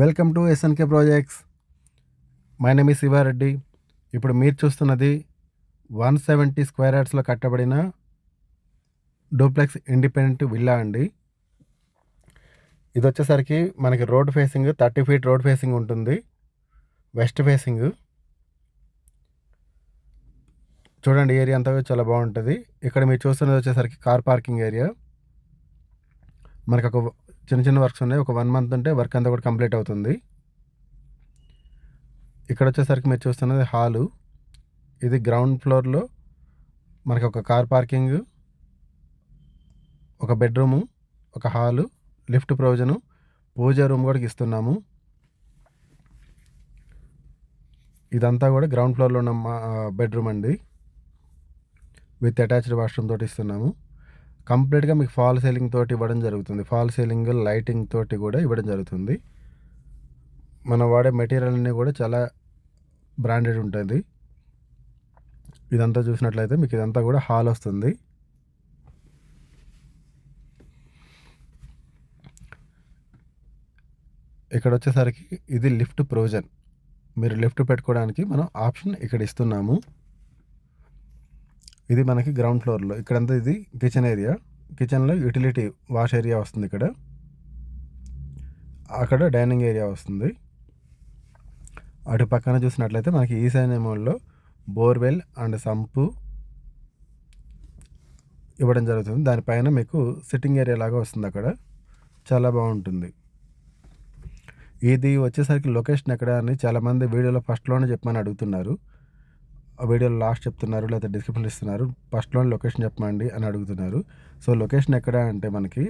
Welcome to SNK projects. My name is Sivareddy. ఇప్పుడు మీరు చూస్తున్నది 170 స్క్వేర్ యార్డ్స్లో కట్టబడిన డూప్లెక్స్ ఇండిపెండెంట్ విల్లా అండి. ఇది వచ్చేసరికి మనకి road facing 30 feet road facing ఉంటుంది. West facing. చూడండి, ఏరియా అంతా చాలా బాగుంటుంది. ఇక్కడ మీరు చూస్తున్నది వచ్చేసరికి కార్ పార్కింగ్ ఏరియా. మనకు ఒక చిన్న చిన్న వర్క్స్ ఉన్నాయి. ఒక 1 మంత్ ఉంటే వర్క్ అంతా కూడా కంప్లీట్ అవుతుంది. ఇక్కడ వచ్చేసరికి మీరు చూస్తున్నది హాలు. ఇది గ్రౌండ్ ఫ్లోర్లో మనకి ఒక కార్ పార్కింగ్, ఒక బెడ్రూము, ఒక హాలు, లిఫ్ట్ ప్రొవిజను, పూజ రూమ్ కూడా ఇస్తున్నాము. ఇదంతా కూడా గ్రౌండ్ ఫ్లోర్లో ఉన్న బెడ్రూమ్ అండి, విత్ అటాచ్డ్ వాష్రూమ్ తోటి ఇస్తున్నాము. కంప్లీట్గా మీకు ఫాల్ సీలింగ్ తోటి ఇవ్వడం జరుగుతుంది. ఫాల్ సీలింగ్, లైటింగ్ తోటి కూడా ఇవ్వడం జరుగుతుంది. మనం వాడే మెటీరియల్ అన్నీ కూడా చాలా బ్రాండెడ్ ఉంటుంది. ఇదంతా చూసినట్లయితే మీకు ఇదంతా కూడా హాల్ వస్తుంది. ఇక్కడ వచ్చేసరికి ఇది లిఫ్ట్ ప్రొవిజన్. మీరు లిఫ్ట్ పెట్టుకోవడానికి మనం ఆప్షన్ ఇక్కడ ఇస్తున్నాము. ఇది మనకి గ్రౌండ్ ఫ్లోర్లో. ఇక్కడంతా ఇది కిచెన్ ఏరియా. కిచెన్లో యూటిలిటీ వాష్ ఏరియా వస్తుంది. అక్కడ డైనింగ్ ఏరియా వస్తుంది. అటు పక్కన చూసినట్లయితే మనకి ఈశాన్యంలో బోర్వెల్ అండ్ సంపు ఇవ్వడం జరుగుతుంది. దానిపైన మీకు సిట్టింగ్ ఏరియా లాగా వస్తుంది. అక్కడ చాలా బాగుంటుంది. ఇది వచ్చేసరికి లొకేషన్ ఎక్కడ అని చాలామంది వీడియోలో ఫస్ట్లోనే చెప్పమని అడుగుతున్నారు. ఆ వీడియోలో లాస్ట్ చెప్తున్నారు, లేకపోతే డిస్క్రిప్షన్ ఇస్తున్నారు. ఫస్ట్లోనే లొకేషన్ చెప్పమండి అని అడుగుతున్నారు. సో లొకేషన్ ఎక్కడ అంటే మనకి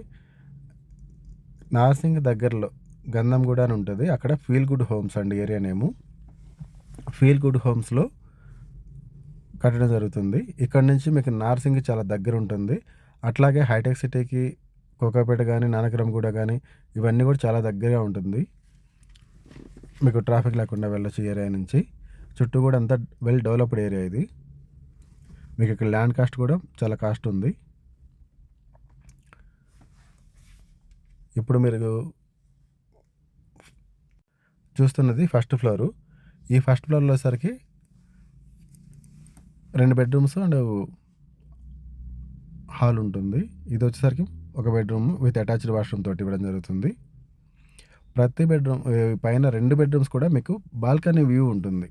నార్సింగ్ దగ్గరలో గంధంగూడ అని ఉంటుంది. అక్కడ ఫీల్ గుడ్ హోమ్స్ అండి ఏరియా నేము. ఫీల్ గుడ్ హోమ్స్లో కట్టడం జరుగుతుంది. ఇక్కడ నుంచి మీకు నార్సింగ్ చాలా దగ్గర ఉంటుంది. అట్లాగే హైటెక్ సిటీకి కోకాపేట కానీ, నానక్రమ్గూడ కానీ ఇవన్నీ కూడా చాలా దగ్గరగా ఉంటుంది. మీకు ట్రాఫిక్ లేకుండా వెళ్ళొచ్చు ఏరియా నుంచి. చుట్టూ కూడా అంతా వెల్ డెవలప్డ్ ఏరియా ఇది. మీకు ఇక్కడ ల్యాండ్ కాస్ట్ కూడా చాలా కాస్ట్ ఉంది. ఇప్పుడు మీరు చూస్తున్నది ఫస్ట్ ఫ్లోరు. ఈ ఫస్ట్ ఫ్లోర్లో సరికి 2 బెడ్రూమ్స్ అండ్ హాల్ ఉంటుంది. ఇది వచ్చేసరికి ఒక బెడ్రూమ్ విత్ అటాచ్డ్ వాష్రూమ్ తోటి ఇవ్వడం జరుగుతుంది. ప్రతి బెడ్రూమ్ పైన 2 బెడ్రూమ్స్ కూడా మీకు బాల్కనీ వ్యూ ఉంటుంది.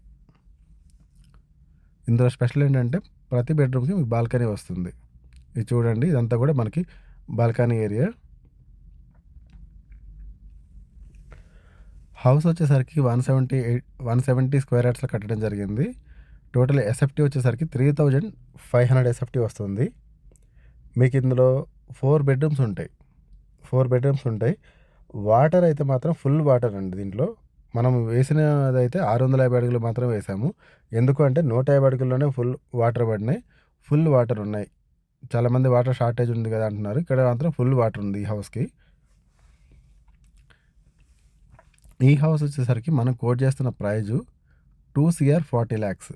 ఇందులో స్పెషల్ ఏంటంటే ప్రతి బెడ్రూమ్కి మీకు బాల్కనీ వస్తుంది. ఇది చూడండి, ఇదంతా కూడా మనకి బాల్కనీ ఏరియా. హౌస్ వచ్చేసరికి 170 స్క్వేర్ యార్డ్స్లో కట్టడం జరిగింది. టోటల్ ఎస్ఎఫ్టీ వచ్చేసరికి 3500 ఎస్ఎఫ్టీ వస్తుంది. మీకు ఇందులో 4 బెడ్రూమ్స్ ఉంటాయి. వాటర్ అయితే మాత్రం ఫుల్ వాటర్ అండి. దీంట్లో మనం వేసినదైతే 650 అడుగులు మాత్రం వేసాము. ఎందుకు అంటే 150 అడుగుల్లోనే ఫుల్ వాటర్ పడినాయి. ఫుల్ వాటర్ ఉన్నాయి. చాలామంది వాటర్ షార్టేజ్ ఉంది కదా అంటున్నారు. ఇక్కడ మాత్రం ఫుల్ వాటర్ ఉంది ఈ హౌస్కి. ఈ హౌస్ వచ్చేసరికి మనం కోట్ చేస్తున్న ప్రైజు 2,40 lakhs.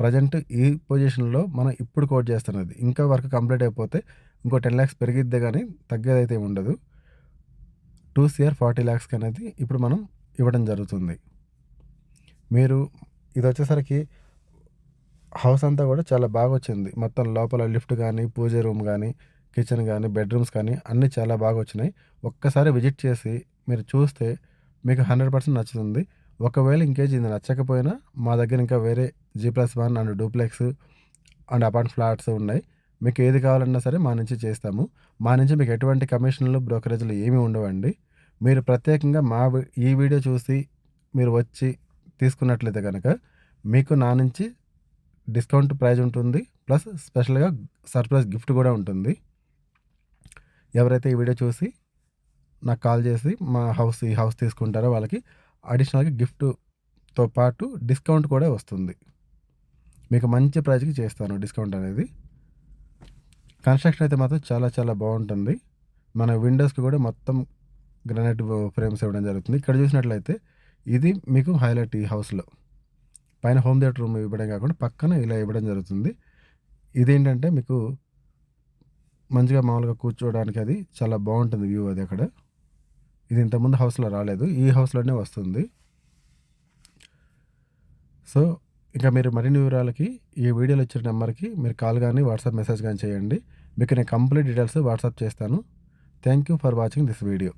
ప్రజెంట్ ఈ పొజిషన్లో మనం ఇప్పుడు కోట్ చేస్తున్నది. ఇంకా వర్క్ కంప్లీట్ అయిపోతే ఇంకో 10 lakhs పెరిగిద్దే కానీ తగ్గేదైతే ఉండదు. 2,40 lakhs అనేది ఇప్పుడు మనం ఇవ్వడం జరుగుతుంది. మీరు ఇది వచ్చేసరికి హౌస్ అంతా కూడా చాలా బాగా వచ్చింది. మొత్తం లోపల లిఫ్ట్ కానీ, పూజ రూమ్ కానీ, కిచెన్ కానీ, బెడ్రూమ్స్ కానీ అన్నీ చాలా బాగా వచ్చినాయి. ఒక్కసారి విజిట్ చేసి మీరు చూస్తే మీకు 100% నచ్చుతుంది. ఒకవేళ ఇంకేజ్ ఇది నచ్చకపోయినా మా దగ్గర ఇంకా వేరే G+1 and duplex and apart flats ఉన్నాయి. మీకు ఏది కావాలన్నా సరే మా నుంచి చేస్తాము. మా నుంచి మీకు ఎటువంటి కమిషన్లు, బ్రోకరేజ్లు ఏమీ ఉండవండి. మీరు ప్రత్యేకంగా ఈ వీడియో చూసి మీరు వచ్చి తీసుకున్నట్లయితే కనుక మీకు నా నుంచి డిస్కౌంట్ ప్రైజ్ ఉంటుంది. ప్లస్ స్పెషల్గా సర్ప్రైజ్ గిఫ్ట్ కూడా ఉంటుంది. ఎవరైతే ఈ వీడియో చూసి నాకు కాల్ చేసి ఈ హౌస్ తీసుకుంటారో వాళ్ళకి అడిషనల్గా గిఫ్ట్తో పాటు డిస్కౌంట్ కూడా వస్తుంది. మీకు మంచి ప్రైజ్కి చేస్తాను డిస్కౌంట్ అనేది. కన్స్ట్రక్షన్ అయితే మాత్రం చాలా చాలా బాగుంటుంది. మన విండోస్కి కూడా మొత్తం గ్రానైట్ ఫ్రేమ్స్ ఇవ్వడం జరుగుతుంది. ఇక్కడ చూసినట్లయితే ఇది మీకు హైలైట్. ఈ హౌస్లో పైన హోమ్ థియేటర్ రూమ్ ఇవ్వడం కాకుండా పక్కన ఇలా ఇవ్వడం జరుగుతుంది. ఇదేంటంటే మీకు మంచిగా మామూలుగా కూర్చోవడానికి అది చాలా బాగుంటుంది వ్యూ అది అక్కడ. ఇది ఇంతకుముందు హౌస్లో రాలేదు, ఈ హౌస్లోనే వస్తుంది. సో ఇంకా మీరు మరిన్ని వివరాలకి ఈ వీడియోలో ఇచ్చిన నెంబర్కి మీరు కాల్ కానీ వాట్సాప్ మెసేజ్ కానీ చేయండి. మీకు నేను కంప్లీట్ డీటెయిల్స్ వాట్సాప్ చేస్తాను. Thank you for watching this video.